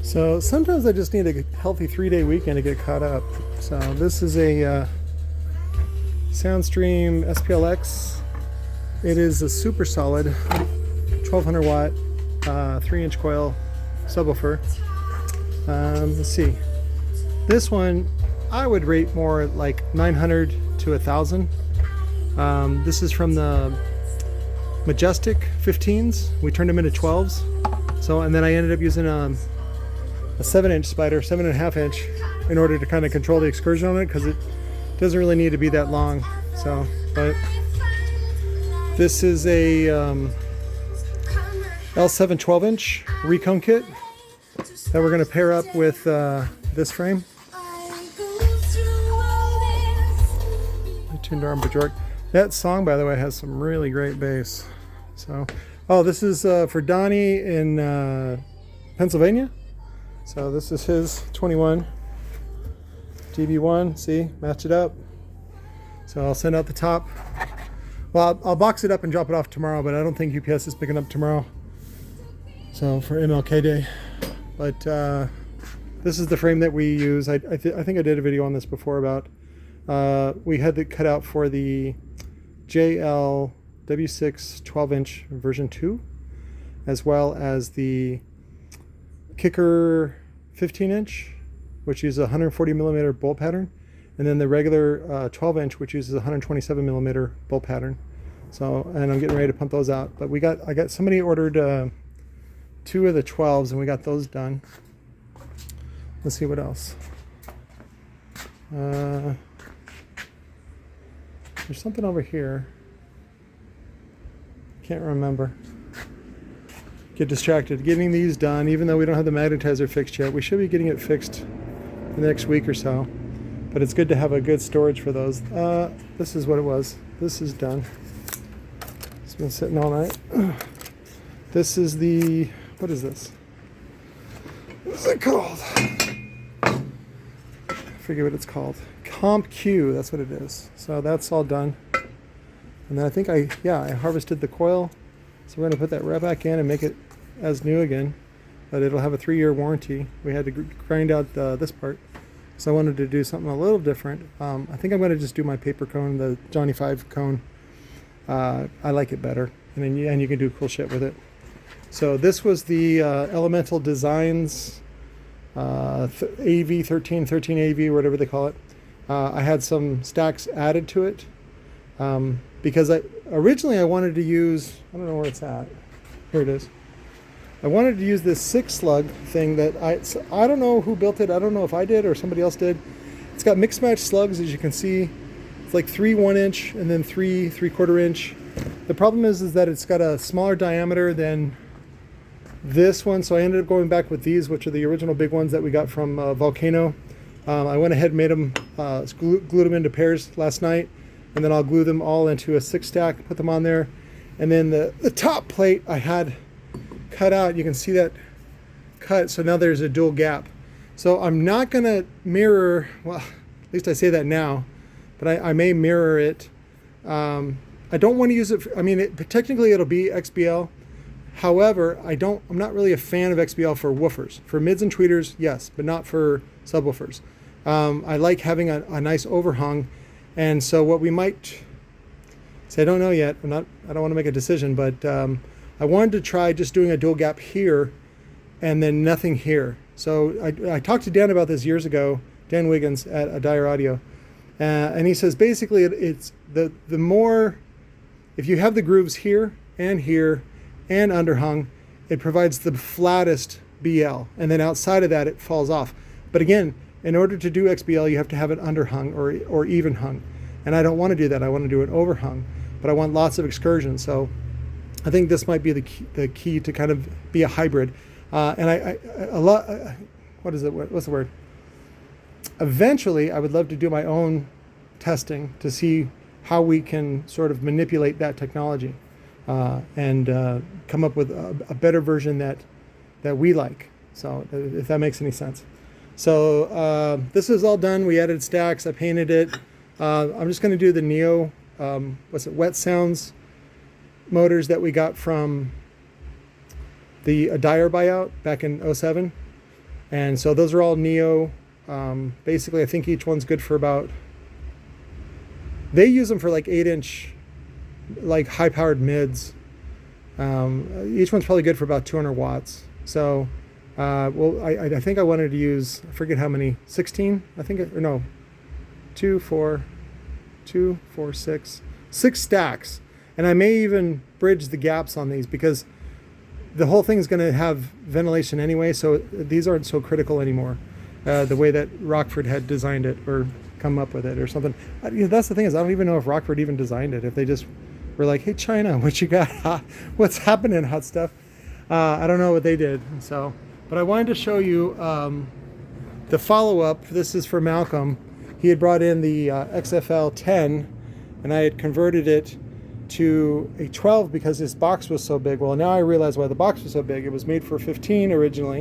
So sometimes I just need a healthy 3-day weekend to get caught up. So this is a Soundstream SPLX. It is a super solid 1200 watt 3-inch coil subwoofer. Let's see. This one I would rate more like 900 to 1000. This is from the Majestic 15s. We turned them into 12s. So, and then I ended up using a 7-inch spider, 7.5 inch, in order to kind of control the excursion on it, because it doesn't really need to be that long. So, but this is a L7 12-inch recone kit that we're going to pair up with this frame. I tuned our Bajork. That song, by the way, has some really great bass. So, oh, this is for Donnie in Pennsylvania. So this is his 21 DB1. See, match it up. So I'll send out the top. Well, I'll box it up and drop it off tomorrow, but I don't think UPS is picking up tomorrow. So for MLK Day. But this is the frame that we use. I think I did a video on this before about we had the cutout for the JL W6 12-inch version 2, as well as the Kicker 15-inch, which uses a 140 millimeter bolt pattern, and then the regular 12-inch, which uses a 127 millimeter bolt pattern. So, and I'm getting ready to pump those out. But I got somebody ordered 2 of the 12s, and we got those done. Let's see what else. There's something over here. Can't remember. Get distracted getting these done, even though we don't have the magnetizer fixed yet. We should be getting it fixed in the next week or so, but it's good to have a good storage for those. This is what it was. This is done. It's been sitting all night. This is the, what is this? What is it called? I forget what it's called. Comp Q, that's what it is. So that's all done. And then I think I harvested the coil. So we're going to put that right back in and make it as new again. But it'll have a 3-year warranty. We had to grind out this part. So I wanted to do something a little different. I think I'm going to just do my paper cone, the Johnny 5 cone. I like it better. And you can do cool shit with it. So this was the Elemental Designs AV 13 AV, whatever they call it. I had some stacks added to it. Because originally I wanted to use, I don't know where it's at. Here it is. I wanted to use this 6-slug thing that I don't know who built it. I don't know if I did or somebody else did. It's got mixed match slugs, as you can see. It's like 3 1-inch and then 3 3/4 inch. The problem is that it's got a smaller diameter than this one. So I ended up going back with these, which are the original big ones that we got from Volcano. I went ahead and made them, glued them into pairs last night. And then I'll glue them all into a 6-stack, put them on there. And then the top plate I had cut out. You can see that cut. So now there's a dual gap. So I'm not going to mirror, well, at least I say that now, but I may mirror it. I don't want to use it, technically it'll be XBL. However, I'm not really a fan of XBL for woofers. For mids and tweeters, yes, but not for subwoofers. I like having a nice overhang. And so what we might say, I don't know yet. I don't want to make a decision, but I wanted to try just doing a dual gap here and then nothing here. So I talked to Dan about this years ago, Dan Wiggins at Dire Audio, and he says basically it's the more, if you have the grooves here and underhung, it provides the flattest BL, and then outside of that it falls off. But again, in order to do XBL, you have to have it underhung or even hung. And I don't want to do that. I want to do it overhung, but I want lots of excursion. So I think this might be the key to kind of be a hybrid. And what's the word? Eventually, I would love to do my own testing to see how we can sort of manipulate that technology and come up with a better version that we like. So if that makes any sense. So this is all done. We added stacks. I painted it. I'm just going to do the Neo, Wet Sounds motors that we got from the Dire buyout back in '07. And so those are all Neo. Basically, I think each one's good for about, they use them for like 8-inch, like high-powered mids. Each one's probably good for about 200 watts. So, well, I think I wanted to use, I forget how many, 16, I think, or no, 2, 4, 6 stacks. And I may even bridge the gaps on these because the whole thing is going to have ventilation anyway, so these aren't so critical anymore. The way that Rockford had designed it or come up with it or something. That's the thing, is I don't even know if Rockford even designed it. If they just were like, hey, China, what you got? What's happening, hot stuff? I don't know what they did. So, but I wanted to show you the follow-up. This is for Malcolm. He had brought in the XFL 10, and I had converted it to a 12 because this box was so big. Well, now I realize why the box was so big. It was made for 15 originally,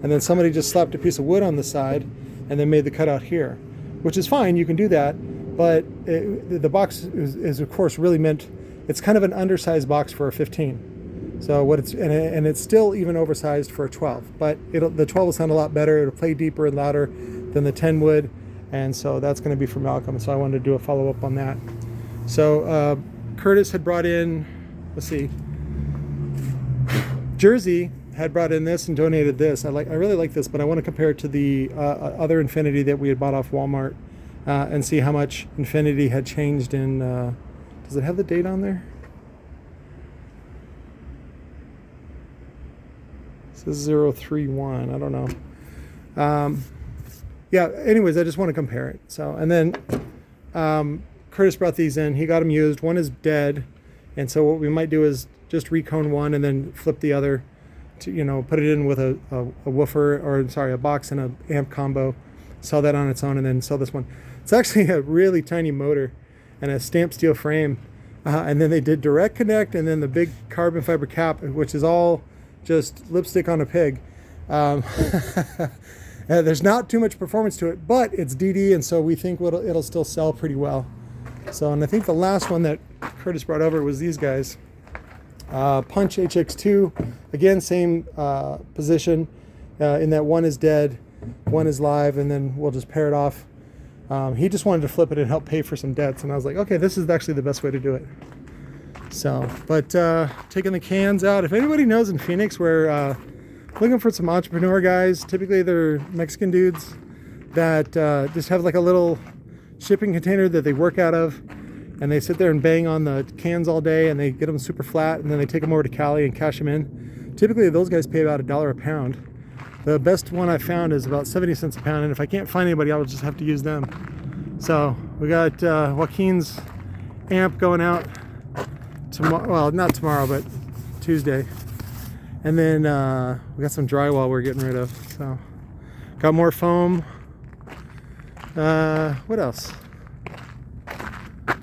and then somebody just slapped a piece of wood on the side and then made the cutout here, which is fine. You can do that, but the box is of course really meant, it's kind of an undersized box for a 15. So what it's, and it's still even oversized for a 12, but the 12 will sound a lot better. It'll play deeper and louder than the 10 would. And so that's going to be for Malcolm. So I wanted to do a follow-up on that. So Curtis had brought in, let's see, Jersey had brought in this and donated this. I really like this, but I want to compare it to the other Infinity that we had bought off Walmart and see how much Infinity had changed in, does it have the date on there? This is 031, I don't know. Yeah, anyways, I just want to compare it. So, and then Curtis brought these in. He got them used. One is dead, and so what we might do is just recone one and then flip the other to, you know, put it in with a woofer, or sorry, a box and a amp combo, sell that on its own, and then sell this one. It's actually a really tiny motor and a stamped steel frame, and then they did direct connect, and then the big carbon fiber cap, which is all just lipstick on a pig. There's not too much performance to it, but it's DD, and so we think it'll still sell pretty well. So, and I think the last one that Curtis brought over was these guys. Punch HX2, again, same position, in that one is dead, one is live, and then we'll just pair it off. He just wanted to flip it and help pay for some debts, and I was like, okay, this is actually the best way to do it. So, but taking the cans out, if anybody knows in Phoenix where looking for some entrepreneur guys, typically they're Mexican dudes that just have like a little shipping container that they work out of, and they sit there and bang on the cans all day, and they get them super flat, and then they take them over to Cali and cash them in. Typically those guys pay about $1 a pound. The best one I found is about 70 cents a pound, and if I can't find anybody, I'll just have to use them. So we got Joaquin's amp going out tomorrow, well, not tomorrow, but Tuesday. And then we got some drywall we're getting rid of. So got more foam. What else?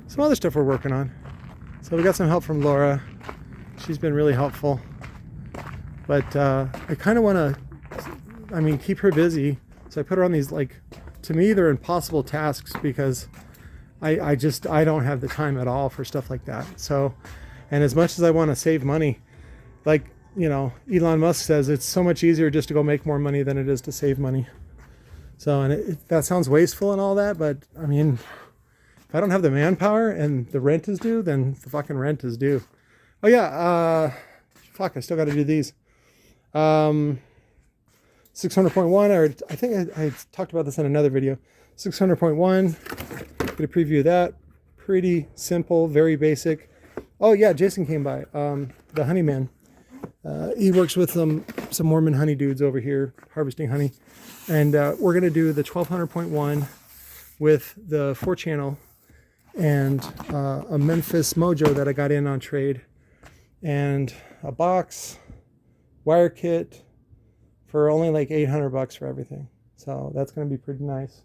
Some other stuff we're working on. So we got some help from Laura. She's been really helpful. But I kind of want to, keep her busy. So I put her on these, like, to me, they're impossible tasks because I don't have the time at all for stuff like that. So, and as much as I want to save money, like, you know, Elon Musk says it's so much easier just to go make more money than it is to save money. So, and that sounds wasteful and all that, but I mean, if I don't have the manpower and the rent is due, then the fucking rent is due. Oh yeah, fuck, I still got to do these. 600.1, or I think I talked about this in another video. 600.1, get a preview of that. Pretty simple, very basic. Oh yeah, Jason came by, the honey man. He works with some Mormon honey dudes over here harvesting honey, and we're gonna do the 1200.1 with the 4-channel and a Memphis Mojo that I got in on trade, and a box, wire kit for only like $800 for everything. So that's gonna be pretty nice.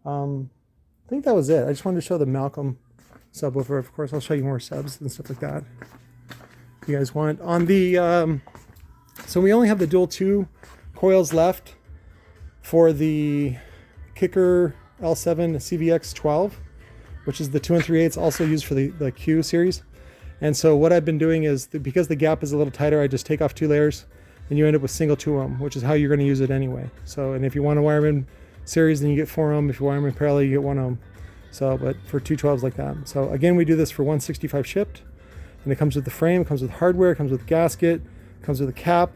I think that was it. I just wanted to show the Malcolm subwoofer. Of course, I'll show you more subs and stuff like that if you guys want. On the so we only have the dual 2 coils left for the Kicker L7 CVX 12, which is the 2 3/8, also used for the Q series. And so what I've been doing is, because the gap is a little tighter, I just take off 2 layers, and you end up with single 2-ohm, which is how you're going to use it anyway. So, and if you want to wire them in series, then you get 4-ohm. If you wire them in parallel, you get 1-ohm. So, but for 212s like that. So again, we do this for 165 shipped, and it comes with the frame, it comes with hardware, it comes with gasket, it comes with a cap.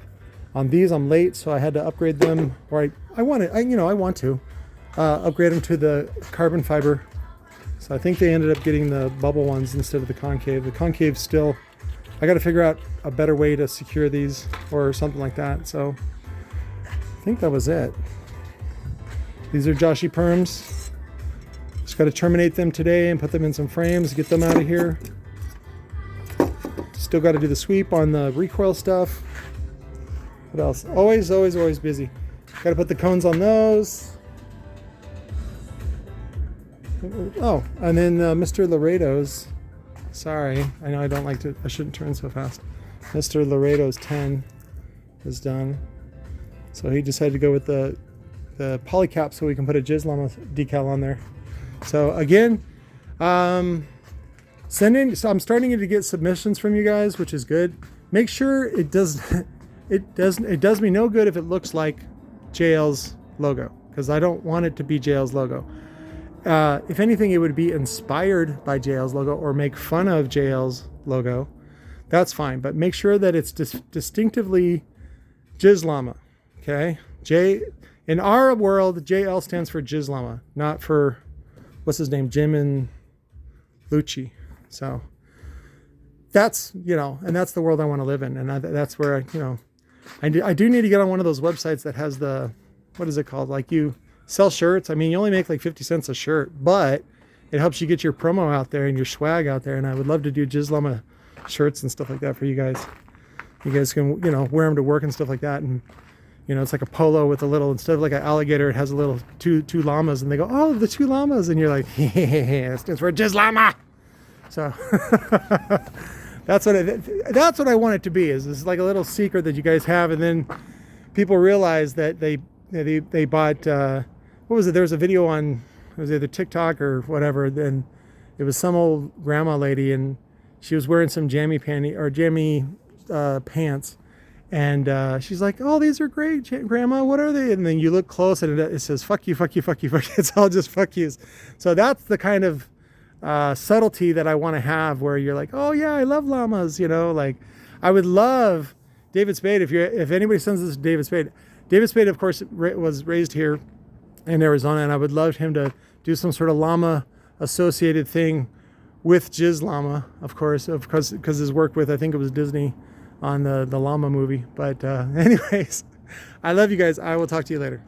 On these, I'm late, so I had to upgrade them, or I want to upgrade them to the carbon fiber. So I think they ended up getting the bubble ones instead of the concave. The concave still, I got to figure out a better way to secure these or something like that. So I think that was it. These are Joshy perms. Just got to terminate them today and put them in some frames, get them out of here. Still got to do the sweep on the recoil stuff. What else? Always busy. Got to put the cones on those. Oh, and then Mr. Laredo's. Sorry, I know I shouldn't turn so fast. Mr. Laredo's 10 is done. So he decided to go with the polycap so we can put a Jizz Llama decal on there. So again, so I'm starting to get submissions from you guys, which is good. Make sure it does me no good if it looks like JL's logo, because I don't want it to be JL's logo. If anything, it would be inspired by JL's logo or make fun of JL's logo. That's fine, but make sure that it's distinctively Jizz Llama. Okay, in our world, JL stands for Jizz Llama, not for what's his name, Jim and Lucci. So that's, and that's the world I want to live in, and that's where I do need to get on one of those websites that has what is it called? Like, you sell shirts. I mean, you only make like 50 cents a shirt, but it helps you get your promo out there and your swag out there. And I would love to do Jizz Llama shirts and stuff like that for you guys. You guys can, wear them to work and stuff like that. And, it's like a polo with a little, instead of like an alligator, it has a little two llamas, and they go, oh, the 2 llamas. And you're like, yeah, it stands for Jizz Llama. So that's what I want it to be, is like a little secret that you guys have. And then people realize that they bought, what was it? There was a video on, it was either TikTok or whatever. Then it was some old grandma lady, and she was wearing some jammy pants. And she's like, oh, these are great, Grandma. What are they? And then you look close, and it says, fuck you, fuck you, fuck you, fuck you. It's all just fuck yous. So that's the kind of subtlety that I want to have, where you're like, oh yeah, I love llamas. Like, I would love David Spade. If anybody sends this to David Spade. David Spade, of course, was raised here in Arizona, and I would love him to do some sort of llama associated thing with Jizz Llama, of course, because his work with, I think it was Disney, on the llama movie. But anyways, I love you guys. I will talk to you later.